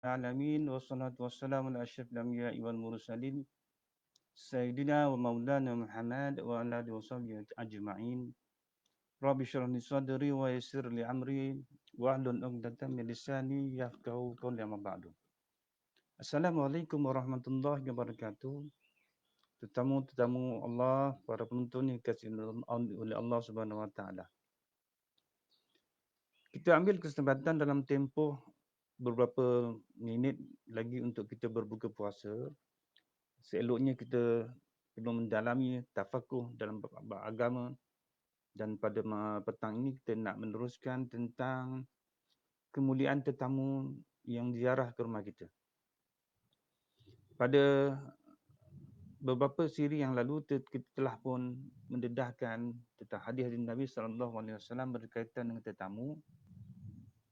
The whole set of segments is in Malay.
العالمين والصلاة والسلام على أشرف الأنبياء والمرسلين سيدنا ومولانا محمد وعلى آله وصحبه أجمعين رب اشرح لي صدري ويسر لي أمري واحلل عقدة من لساني يفقهوا قولي أما بعد. Assalamualaikum warahmatullahi wabarakatuh. Tetamu-tetamu Allah, para penonton yang dikasihi oleh Allah Subhanahu wa taala. Kita ambil kesempatan dalam tempoh beberapa minit lagi untuk kita berbuka puasa. Seeloknya kita perlu mendalami tafakuh dalam bab agama, dan pada petang ini kita nak meneruskan tentang kemuliaan tetamu yang ziarah ke rumah kita. Pada beberapa siri yang lalu kita telah pun mendedahkan tentang hadis-hadis Nabi SAW berkaitan dengan tetamu,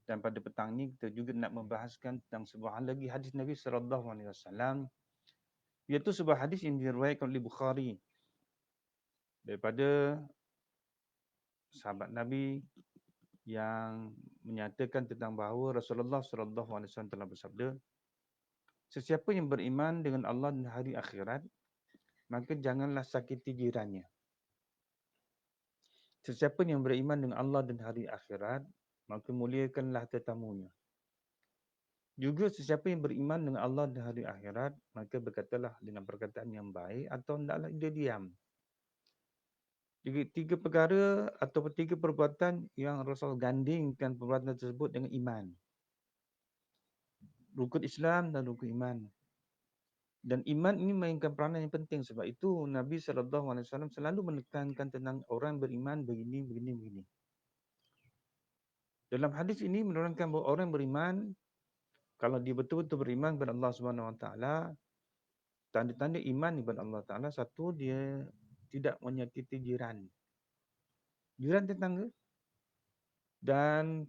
dan pada petang ini kita juga nak membahaskan tentang sebuah hal lagi hadis Nabi SAW, iaitu sebuah hadis yang diriwayatkan oleh Bukhari daripada sahabat Nabi yang menyatakan tentang bahawa Rasulullah SAW telah bersabda, sesiapa yang beriman dengan Allah dan hari akhirat, maka janganlah sakiti jirannya. Sesiapa yang beriman dengan Allah dan hari akhirat, maka muliakanlah tetamunya. Juga sesiapa yang beriman dengan Allah dan hari akhirat, maka berkatalah dengan perkataan yang baik atau hendaklah dia diam. Tiga perkara atau tiga perbuatan yang Rasul gandingkan perbuatan tersebut dengan iman. Rukun Islam dan rukun iman. Dan iman ini mainkan peranan yang penting. Sebab itu Nabi SAW selalu menekankan tentang orang beriman begini. Dalam hadis ini menerangkan bahawa orang beriman, kalau dia betul-betul beriman kepada Allah SWT, tanda-tanda iman kepada Allah Ta'ala, satu, dia tidak menyakiti jiran tetangga. Dan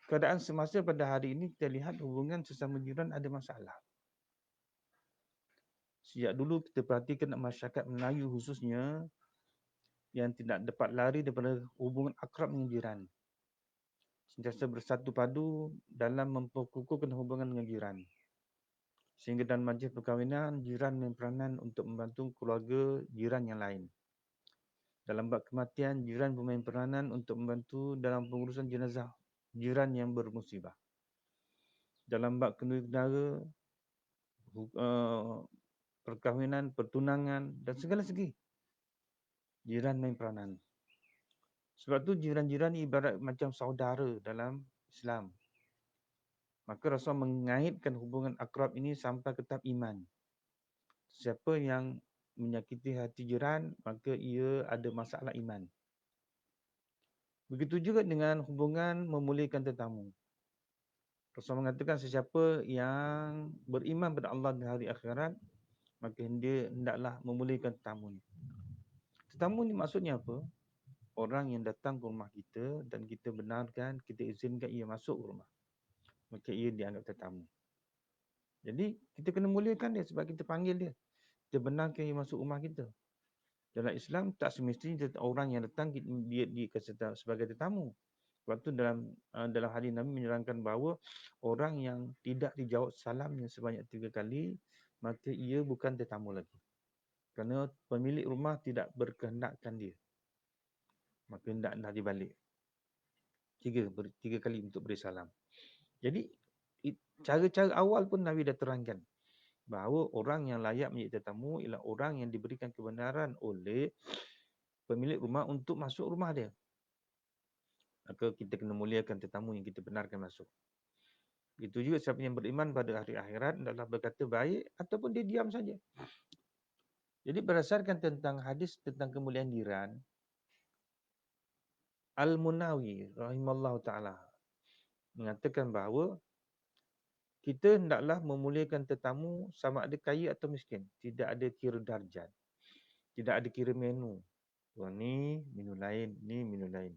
keadaan semasa pada hari ini kita lihat hubungan sesama jiran ada masalah. Sejak dulu kita perhatikan masyarakat Melayu khususnya yang tidak dapat lari daripada hubungan akrab dengan jiran. Sentiasa bersatu padu dalam memperkukuhkan hubungan dengan jiran. Sehingga dalam majlis perkahwinan, jiran berperanan untuk membantu keluarga jiran yang lain. Dalam bab kematian, jiran bermain peranan untuk membantu dalam pengurusan jenazah jiran yang bermusibah. Dalam bab kenduri-kendara, perkahwinan, pertunangan dan segala segi, jiran main peranan. Sebab tu jiran-jiran ni ibarat macam saudara dalam Islam. Maka Rasul mengaitkan hubungan akrab ini sampai ke tahap iman. Siapa yang menyakiti hati jiran, maka ia ada masalah iman. Begitu juga dengan hubungan memuliakan tetamu. Rasul mengatakan sesiapa yang beriman kepada Allah dan hari akhirat, maka dia hendaklah memuliakan tetamu. Tetamu ni maksudnya apa? Orang yang datang ke rumah kita dan kita benarkan, kita izinkan ia masuk ke rumah, maka ia dianggap tetamu. Jadi kita kena muliakan dia sebab kita panggil dia. Kita benarkan ia masuk rumah kita. Dalam Islam tak semestinya orang yang datang dia dikatakan sebagai tetamu. Sebab tu dalam hadis Nabi menerangkan bahawa orang yang tidak dijawab salamnya sebanyak 3 kali, maka ia bukan tetamu lagi. Kerana pemilik rumah tidak berkehendakkan dia, maka hendaklah dibalik 3 kali untuk beri salam. Jadi cara-cara awal pun Nabi dah terangkan bahawa orang yang layak menjadi tetamu ialah orang yang diberikan kebenaran oleh pemilik rumah untuk masuk rumah dia. Maka kita kena muliakan tetamu yang kita benarkan masuk. Itu juga siapa yang beriman pada hari akhirat adalah berkata baik ataupun dia diam saja. Jadi berdasarkan tentang hadis tentang kemuliaan jiran, Al-Munawi rahimallahu ta'ala mengatakan bahawa kita hendaklah memuliakan tetamu sama ada kaya atau miskin. Tidak ada kira darjat. Tidak ada kira menu. Wah ni menu lain, ni menu lain.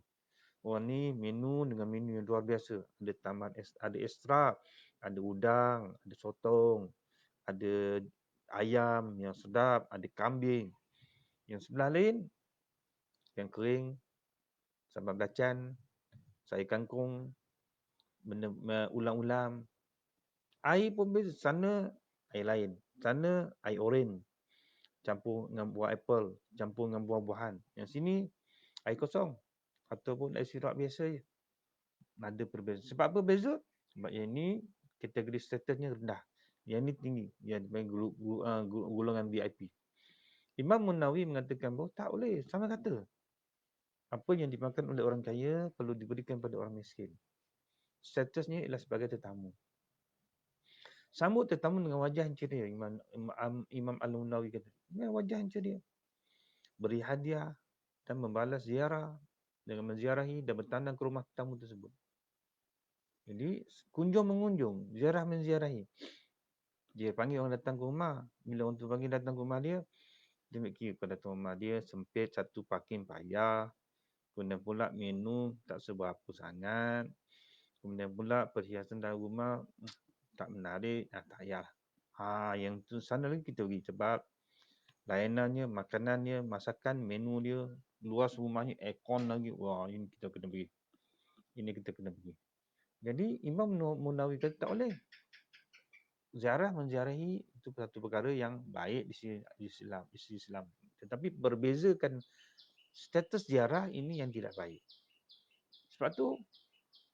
Wah ni menu dengan menu yang luar biasa. Ada tambahan, ada ekstra, ada udang, ada sotong, ada ayam yang sedap, ada kambing. Yang sebelah lain, yang kering, sambal belacan, sayur kangkung, ulam-ulam. Air pun beza. Sana air lain. Sana air oren. Campur dengan buah apple. Campur dengan buah-buahan. Yang sini air kosong. Ataupun air sirap biasa je. Ada perbezaan. Sebab apa beza? Sebab yang ni kategori statusnya rendah. Yang ni tinggi. Yang dipanggil golongan VIP. Imam Munawi mengatakan bahawa tak boleh. Sama kata. Apa yang dimakan oleh orang kaya perlu diberikan pada orang miskin. Statusnya ialah sebagai tetamu. Sambut tetamu dengan wajah yang ceria. Imam Al-Munawi kata. Dengan wajah yang ceria. Beri hadiah dan membalas ziarah dengan menziarahi dan bertandang ke rumah tetamu tersebut. Jadi, kunjung mengunjung, ziarah menziarahi. Dia panggil orang datang ke rumah. Bila orang tu panggil datang ke rumah dia kira kau datang ke rumah dia, sempit, satu parking payah. Kemudian pula menu tak seberapa sangat. Kemudian pula perhiasan dalam rumah tak menarik. Tak payah. Yang tu sana lagi kita pergi sebab layanannya, makanannya, masakan, menu dia, luas rumahnya, aircon lagi. Wah, ini kita kena pergi. Ini kita kena pergi. Jadi Imam Munawi kata tak boleh. Ziarah menziarahi itu satu perkara yang baik di sisi Islam. Tetapi berbezakan status ziarah ini yang tidak baik. Sebab tu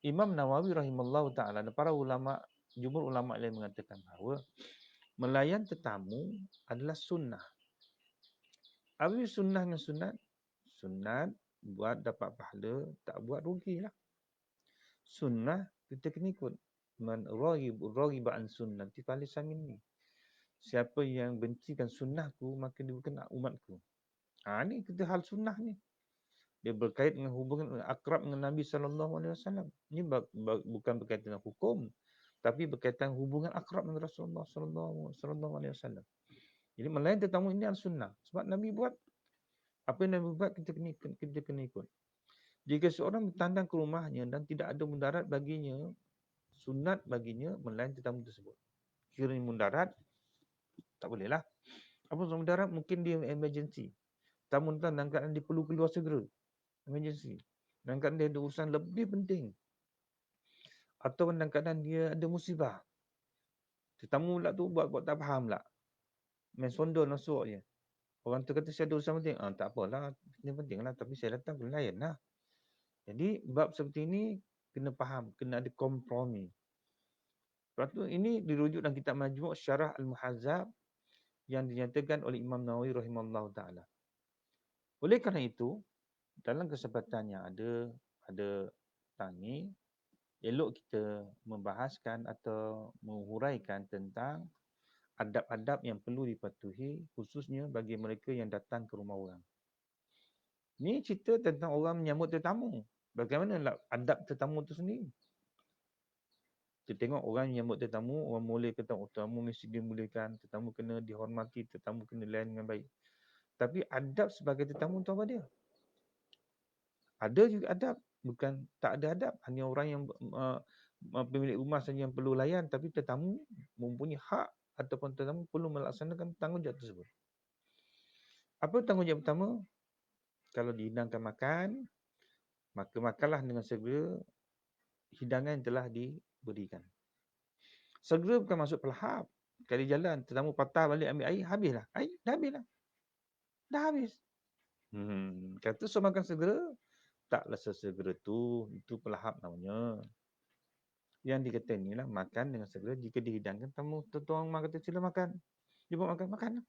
Imam Nawawi rahimallahu taala dan para ulama, jumhur ulama lain mengatakan bahawa melayan tetamu adalah sunnah. Apa sunnah dengan sunat? Sunat buat dapat pahala, tak buat rugilah. Sunnah kita kena ikut. Man raghiba an sunnati falaysa minni. Siapa yang bencikan sunnahku maka dia bukan umatku. Ni kita hal sunnah ni. Dia berkait dengan hubungan akrab dengan Nabi SAW. Ini bukan berkaitan dengan hukum, tapi berkaitan hubungan akrab dengan Rasulullah SAW. Jadi melayan tetamu ini adalah sunnah. Sebab Nabi buat, apa yang Nabi buat kita kena ikut. Jika seorang bertandang ke rumahnya dan tidak ada mudarat baginya, sunat baginya melayan tetamu tersebut. Kiranya mudarat, tak bolehlah. Apa mudarat? Mungkin dia emergency. Tamu dalam keadaan dia perlu keluar segera. Emergency. Dalam keadaan dia ada urusan lebih penting. Atau dalam keadaan dia ada musibah. Tetamu pula tu buat tak faham pula. Main sondol masuk je. Orang tu kata saya ada urusan penting. Tak apalah. Ini penting lah. Tapi saya datang kena layan lah. Jadi bab seperti ini kena faham. Kena ada kompromi. Sebab tu ini dirujuk dalam kitab Majmu' Syarah Al-Muhazzab yang dinyatakan oleh Imam Nawawi rahimahullah ta'ala. Oleh kerana itu, dalam kesempatan yang ada tani, elok kita membahaskan atau menghuraikan tentang adab-adab yang perlu dipatuhi khususnya bagi mereka yang datang ke rumah orang. Ini cerita tentang orang menyambut tetamu. Bagaimana adab tetamu itu sendiri? Kita tengok orang menyambut tetamu, orang boleh kata tetamu mesti dimuliakan, tetamu kena dihormati, tetamu kena layan dengan baik. Tapi adab sebagai tetamu tu apa dia? Ada juga adab, bukan tak ada adab. Hanya orang yang pemilik rumah saja yang perlu layan, tapi tetamu mempunyai hak ataupun tetamu perlu melaksanakan tanggungjawab tersebut. Apa tanggungjawab pertama? Kalau dihidangkan makan, maka makanlah dengan segera hidangan yang telah diberikan. Segera bukan masuk pelahap. Kali jalan, tetamu patah balik ambil air, habislah. Air, dah habislah. Dah habis. Kata so makan segera, taklah sesegera tu. Itu pelahap namanya. Yang dikata inilah makan dengan segera. Jika dihidangkan, tuan rumah kata sila makan. Dia buat makan.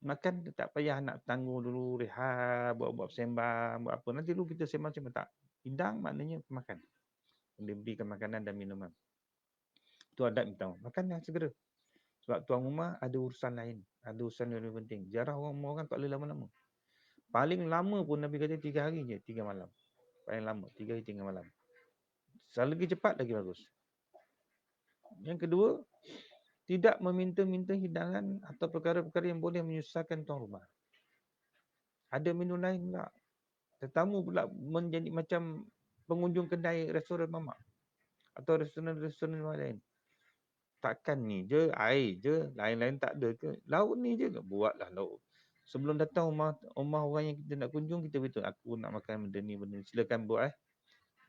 Makan tak payah nak tanggung dulu, rehat, buat sembang, buat apa. Nanti dulu kita sembang-sembang. Tak. Hidang maknanya makan. Dia berikan makanan dan minuman. Itu adab kita. Makan dengan segera. Sebab tuan rumah ada urusan lain. Ada urusan yang lebih penting. Jarah orang tak boleh lama-lama. Paling lama pun Nabi kata 3 hari je, 3 malam. Paling lama, 3 hari, 3 malam. Lagi cepat, lagi bagus. Yang kedua, tidak meminta-minta hidangan atau perkara-perkara yang boleh menyusahkan tuan rumah. Ada menu lain pula. Tetamu pula menjadi macam pengunjung kedai restoran mamak. Atau restoran-restoran lain. Takkan ni je, air je, lain-lain tak ada ke? Lauk ni je ke? Buatlah lauk. Sebelum datang rumah orang yang kita nak kunjung, kita beritahu, aku nak makan benda ni. Silakan buat.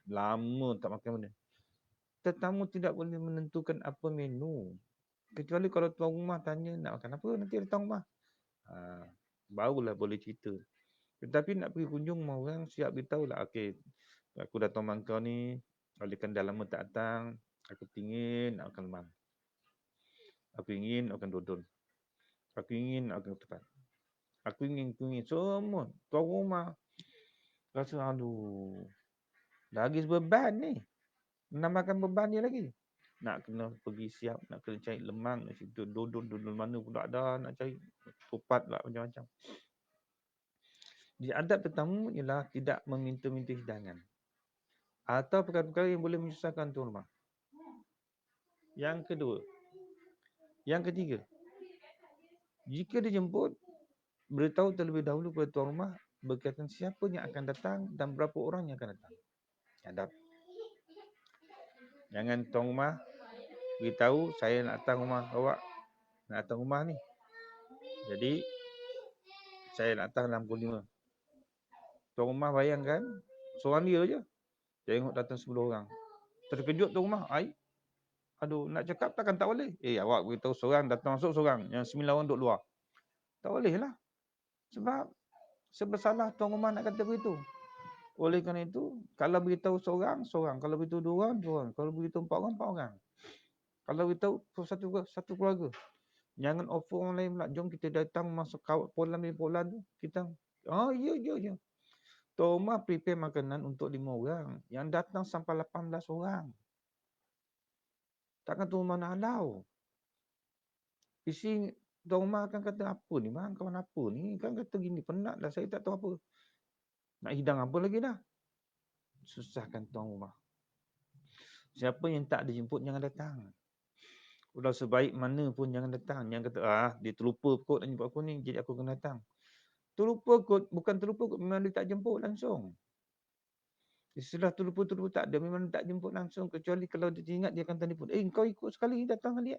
Lama tak makan benda. tetamu tidak boleh menentukan apa menu. Kecuali kalau tuan rumah tanya nak makan apa, nanti datang rumah. Barulah boleh cerita. Tetapi nak pergi kunjung rumah orang, siap beritahu lah. Okey, aku datang rumah kau ni, olehkan dah lama tak datang, aku ingin nak makan lemang. Aku ingin nak makan dodol. Aku ingin nak makan ketupat. Aku ingin semua. Tuan rumah rasa, aduh, lagi beban ni. Menambahkan beban dia lagi. Nak kena pergi siap, nak kena cari lemang kat situ. Dodol mana pula ada, nak cari ketupat lah macam-macam. Jadi adab tetamu ialah tidak meminta-minta hidangan. Atau perkara-perkara yang boleh menyusahkan tuan rumah. Yang kedua. Yang ketiga. Jika dijemput, beritahu terlebih dahulu kepada tuan rumah berkaitan siapa yang akan datang dan berapa orang yang akan datang. Adab. Jangan tuan rumah beritahu saya nak datang rumah awak, nak datang rumah ni. Jadi saya nak datang dalam pukul 5. Tuan rumah bayangkan seorang dia je. Tengok datang 10 orang. Terkejut tuan rumah. Aduh, nak cakap takkan tak boleh. Awak beritahu seorang datang masuk seorang, yang 9 orang duduk luar. Tak boleh lah. Sebab sebersalah tuan rumah nak kata begitu. Oleh kerana itu, kalau beritahu seorang, seorang. Kalau beritahu 2 orang, 2 orang. Kalau beritahu 4 orang, 4 orang. Kalau beritahu satu keluarga. Jangan offer orang lain pula. Jom kita datang masuk polan tu. Kita, ya. Tuan rumah prepare makanan untuk 5 orang. Yang datang sampai 18 orang. Takkan tuan rumah nak halau. Isi tuan rumah akan kata, apa ni bang, kawan apa ni? Kan kata gini, penat dah, saya tak tahu apa. Nak hidang apa lagi dah? Susahkan tuan rumah. Siapa yang tak dijemput, jangan datang. Udah sebaik mana pun jangan datang. Yang kata, dia terlupa kot nak jemput aku ni, jadi aku kena datang. Terlupa kot, bukan terlupa kot, memang dia tak jemput langsung. Istilah terlupa tak ada, memang tak jemput langsung. Kecuali kalau dia ingat, dia akan telefon. Kau ikut sekali datang kali.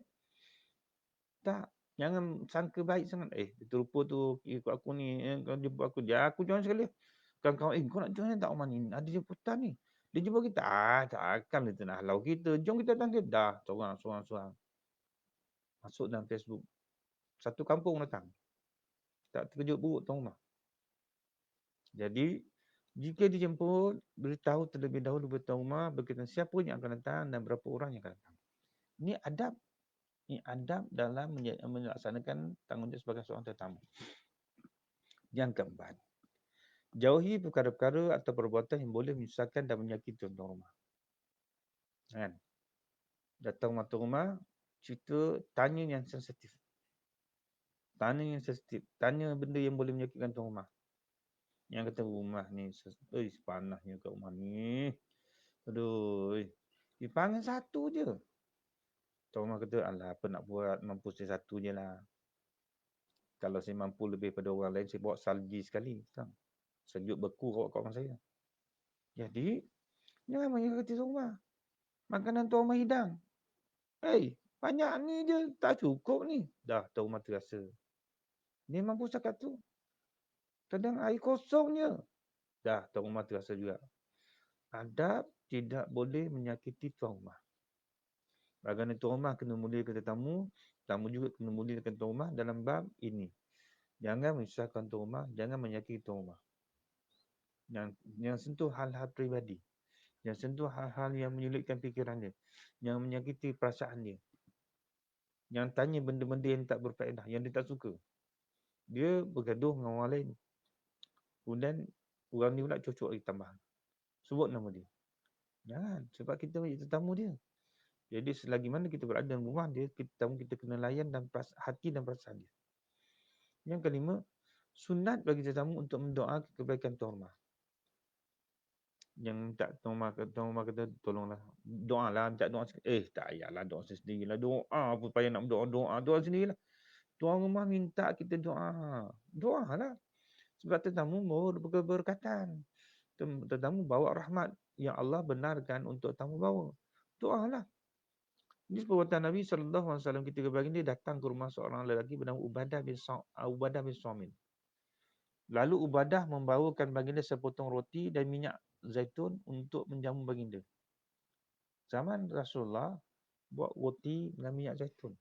Tak. Jangan sangka baik sangat. Dia terlupa tu ikut aku ni. Kau jemput aku. Aku join sekali. Kawan-kawan, kau nak join tak rumah ni? Ada jemputan ni. Dia jumpa kita. Takkan dia nak halau kita. Jom kita datang dia. Dah, seorang. Masuk dalam Facebook. Satu kampung datang. Tak terkejut buruk tuan rumah. Jadi, jika dijemput, beritahu terlebih dahulu kepada tuan rumah berkaitan siapa yang akan datang dan berapa orang yang akan datang. Ini adab. Ini adab dalam melaksanakan tanggungjawab sebagai seorang tetamu. Yang keempat, jauhi perkara-perkara atau perbuatan yang boleh menyusahkan dan menyakiti tuan rumah. Kan? Datang tuan rumah, cerita, tanya yang sensitif. Tanya benda yang boleh menyakitkan tuan rumah. Yang kata rumah ni, panasnya kat rumah ni. Aduh, dipanggil satu je. Tuan rumah kata, alah apa nak buat, mampu saya satu je lah. Kalau saya mampu lebih pada orang lain, saya bawa salji sekali. Sejuk beku kat rumah saya. Jadi, jangan menyakiti tuan rumah. Makanan tuan rumah hidang. Banyak ni je, tak cukup ni. Dah, tuan rumah terasa. Dia mampu cakap tu. Kadang air kosongnya. Dah, tuan rumah terasa juga. Adab tidak boleh menyakiti tuan rumah. Bagaimana tuan rumah kena muliakan tetamu, tetamu juga kena muliakan tuan rumah dalam bab ini. Jangan menyusahkan tuan rumah, jangan menyakiti tuan rumah. Yang sentuh hal-hal peribadi. Yang sentuh hal-hal yang menyulitkan fikiran dia. Yang menyakiti perasaan dia. Yang tanya benda-benda yang tak berfaedah, yang dia tak suka. Dia bergaduh dengan orang lain. Kemudian orang ni pula cocok lagi tambahan. Sebut nama dia. Jangan. Sebab kita bagi tetamu dia. Jadi selagi mana kita berada dalam rumah dia, kita kena layan dan hati dan perasaan dia. Yang kelima, sunat bagi tetamu untuk mendoa kebaikan tuan rumah. Yang minta tuan rumah kata, tolonglah doalah, minta doa sikit. Tak payahlah doa sendirilah. Doa apa payah nak berdoa, doa sendirilah. Tuan rumah minta kita doa. Doalah. Sebab tetamu bawa berkatan. Tetamu bawa rahmat yang Allah benarkan untuk tamu bawa. Doalah. Ini perbuatan Nabi SAW ketika baginda datang ke rumah seorang lelaki bernama Ubadah bin Samit. Lalu Ubadah membawakan baginda sepotong roti dan minyak zaitun untuk menjamu baginda. Zaman Rasulullah buat roti dengan minyak zaitun.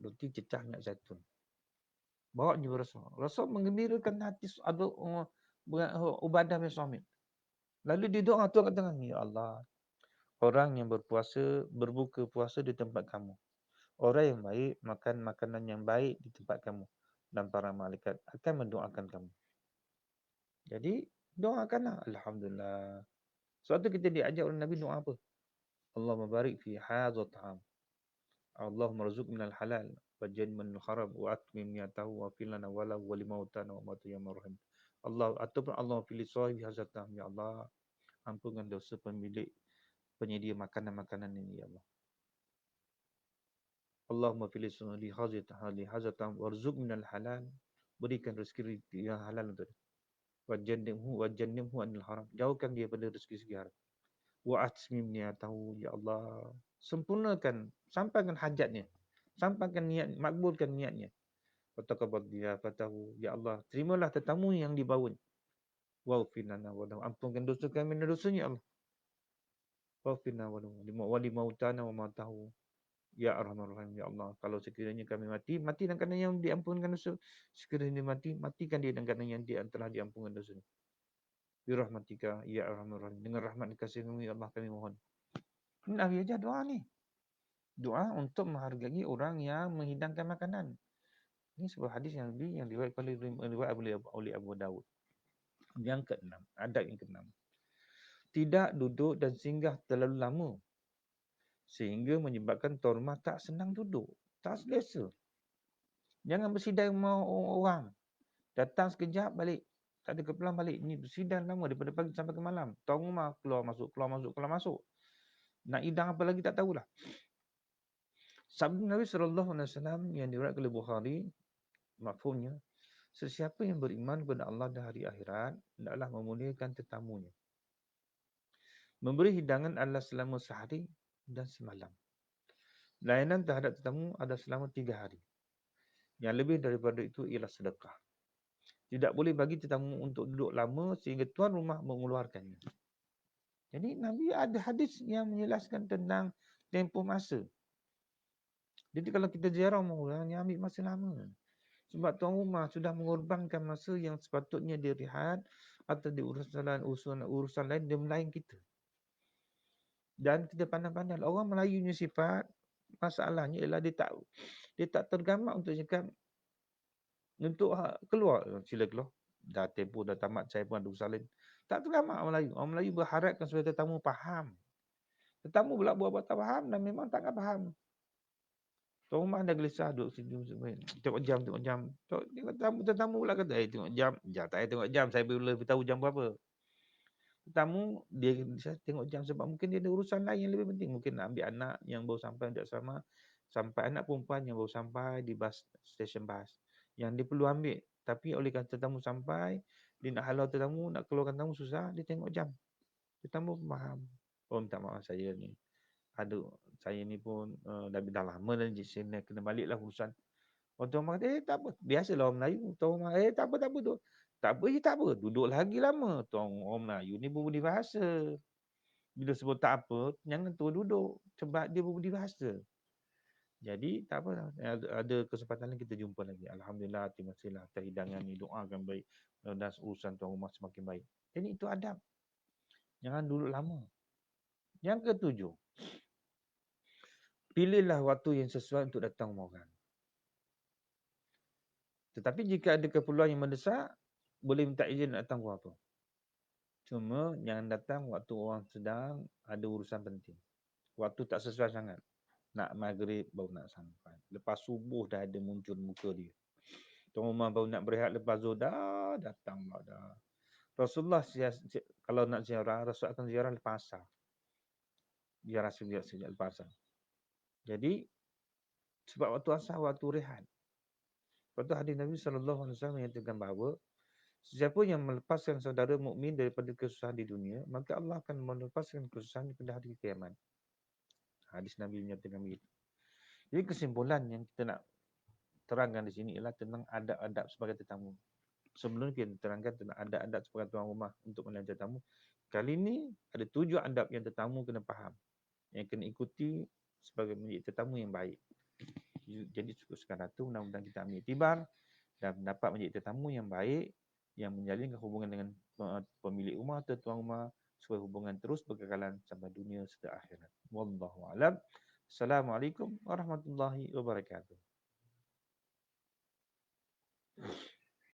Roti cecah minyak zaitun. Bawa jumpa Rasul. Rasul menggembirakan hati ada Ubadah bin Samit. Lalu dia doa Tuhan kat tangan, ya Allah, orang yang berpuasa berbuka puasa di tempat kamu. Orang yang baik makan makanan yang baik di tempat kamu, dan para malaikat akan mendoakan kamu. Jadi doakanlah. Alhamdulillah. Suatu kita diajar oleh Nabi doa apa? Allahumma barik fi hadzal ta'am. Allahumma rzuq minal halal wa jannibnal haram wa atmim niyatahu wa fil lana wala wa limautana wa matu ya marham. Allah ataupun Allah pilih sahibi hadzal ta'am, ya Allah, ampunkan dosa pemilik penyedia makanan-makanan ini, ya Allah. Allahumma pilih li hadzal ta'am warzuq minal halal, berikan rezeki yang halal untuk dia. Wa jannibhu anil haram, jauhkan dia pada rezeki haram. Wa atmim niyatahu, ya Allah, sempurnakan, sampaikan hajatnya, sampaikan niat, makbulkan niatnya. Wa taqabbal diyafatahu, ya Allah, terimalah tetamu yang dibawa. Wa ufilana wa ampunkan dosa kami dan dosanya, Allah. Wa ufilana wa limautana wa matahu, ya arhamar rahim, ya Allah, kalau sekiranya kami mati dalam keadaan yang diampunkan dosa. Sekiranya mati, matikan dia dalam keadaan yang dia telah diampunkan dosa. Birahmatika ya arhamar rahim, dengan rahmat kasih-Mu, ya Allah, kami mohon. Ini Nabi ajar doa ni. Doa untuk menghargai orang yang menghidangkan makanan. Ini sebuah hadis yang diriwayatkan oleh Abu Dawud. Yang keenam, adab yang keenam. Tidak duduk dan singgah terlalu lama sehingga menyebabkan tuan rumah tak senang duduk, tak selesa. Jangan bersidang mau orang. Datang sekejap balik. Tak ada keperluan balik. Ini bersidang lama daripada pagi sampai ke malam. Tuan rumah keluar masuk. Nak hidang apa lagi tak tahulah. Sabda Nabi SAW yang diriwayatkan oleh Bukhari, mafhumnya, sesiapa yang beriman kepada Allah dan hari akhirat hendaklah memuliakan tetamunya. Memberi hidangan adalah selama sehari dan semalam. Layanan terhadap tetamu adalah selama 3 hari. Yang lebih daripada itu ialah sedekah. Tidak boleh bagi tetamu untuk duduk lama sehingga tuan rumah mengeluarkannya. Jadi Nabi ada hadis yang menjelaskan tentang tempoh masa. Jadi kalau kita ziarah orang, yang ambil masa lama. Sebab tuan rumah sudah mengorbankan masa yang sepatutnya dia rehat atau di urusan lain, dia melayan kita. Dan kita pandang-pandang orang Melayu punya sifat, masalahnya ialah dia tak tergamak untuk cakap, untuk keluar, sila keluar. Dah tempoh dah tamat, saya pun ada usaha lain. Tak tergamak orang Melayu. Orang Melayu berharapkan supaya tetamu faham. Tetamu pula buat tak faham dan memang tak faham. Tuan rumah dah gelisah duduk sini, tengok jam. Tetamu pula kata, tengok jam. Tak payah tengok jam, saya boleh beritahu jam berapa. Tetamu dia tengok jam sebab mungkin dia ada urusan lain yang lebih penting. Mungkin nak ambil anak yang baru sampai di asrama, sampai anak perempuan yang baru sampai di stesen bas, yang dia perlu ambil. Tapi oleh kerana tetamu sampai, dia nak halau tetamu, nak keluarkan tetamu susah, dia tengok jam. Tetamu faham. Oh, minta maaf, saya ni pun dah lama dah di sini, kena baliklah urusan. Orang tuan rumah kata, tak apa. Biasalah orang Melayu. Tuan rumah, tak apa tu. Tak apa. Duduk lagi lama. Tuan orang Melayu ni berbudi bahasa. Bila sebut tak apa, jangan tu duduk. Sebab dia berbudi bahasa. Jadi, tak apa. Ada kesempatan lain kita jumpa lagi. Alhamdulillah, terima kasihlah atas hidangan ni. Doakan baik. Dan urusan tuan rumah semakin baik. Jadi, itu adab. Jangan duduk lama. Yang ketujuh. Pilihlah waktu yang sesuai untuk datang orang. Tetapi jika ada keperluan yang mendesak, boleh minta izin nak datang buat apa. Cuma jangan datang waktu orang sedang ada urusan penting. Waktu tak sesuai sangat. Nak maghrib baru nak sampai. Lepas subuh dah ada muncul muka dia. Tuan rumah baru nak berehat, lepas zuhur dah datang dah. Rasulullah kalau nak ziarah, Rasul akan ziarah lepas asar. Ziarah sejak lepas asar. Jadi sebab waktu asar waktu rehat. Lepas tu hadis Nabi SAW menyatakan bahawa sesiapa yang melepaskan saudara mukmin daripada kesusahan di dunia, maka Allah akan melepaskan kesusahan pada hari kiamat. Hadis Nabi menyatakan begitu. Jadi kesimpulan yang kita nak terangkan di sini ialah tentang adab-adab sebagai tetamu. Sebelum kita terangkan tentang adab-adab sebagai tuan rumah untuk melayani tetamu, Kali ni ada 7 adab yang tetamu kena faham, yang kena ikuti sebagai menjadi tetamu yang baik. Jadi sekarang tu mudah-mudahan kita ambil iktibar dan dapat menjadi tetamu yang baik, yang menjalinkan hubungan dengan pemilik rumah atau tuan rumah, supaya hubungan terus berkekalan sampai dunia serta akhirat. Wallahu a'lam. Assalamualaikum warahmatullahi wabarakatuh.